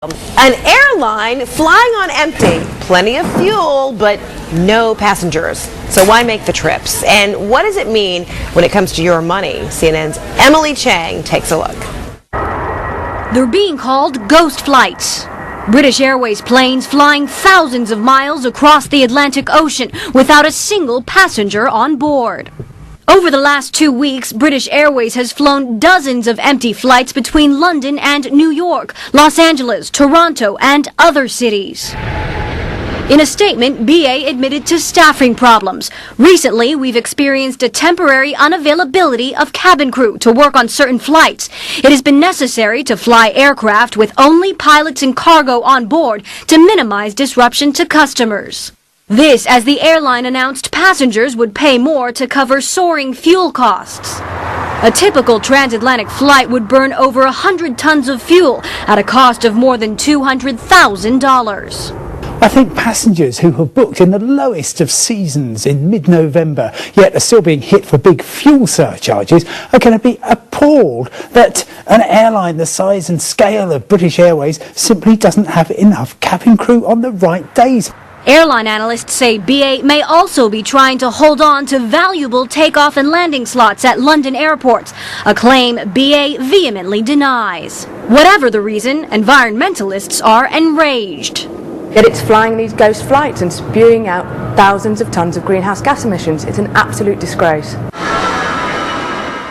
An airline flying on empty, plenty of fuel, but no passengers. So why make the trips? And what does it mean when it comes to your money? CNN's Emily Chang takes a look. They're being called ghost flights. British Airways planes flying thousands of miles across the Atlantic Ocean without a single passenger on board. Over the last 2 weeks, British Airways has flown dozens of empty flights between London and New York, Los Angeles, Toronto, and other cities. In a statement, BA admitted to staffing problems. Recently, we've experienced a temporary unavailability of cabin crew to work on certain flights. It has been necessary to fly aircraft with only pilots and cargo on board to minimize disruption to customers. This as the airline announced passengers would pay more to cover soaring fuel costs. A typical transatlantic flight would burn over 100 tons of fuel at a cost of more than $200,000. I think passengers who have booked in the lowest of seasons in mid-November, yet are still being hit for big fuel surcharges, are going to be appalled that an airline the size and scale of British Airways simply doesn't have enough cabin crew on the right days. Airline analysts say BA may also be trying to hold on to valuable takeoff and landing slots at London airports, a claim BA vehemently denies. Whatever the reason, environmentalists are enraged. Yet it's flying these ghost flights and spewing out thousands of tons of greenhouse gas emissions. It's an absolute disgrace.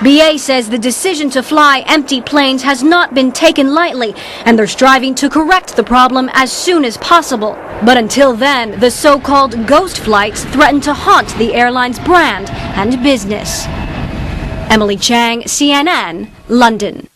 BA says the decision to fly empty planes has not been taken lightly, and they're striving to correct the problem as soon as possible. But until then, the so-called ghost flights threaten to haunt the airline's brand and business. Emily Chang, CNN, London.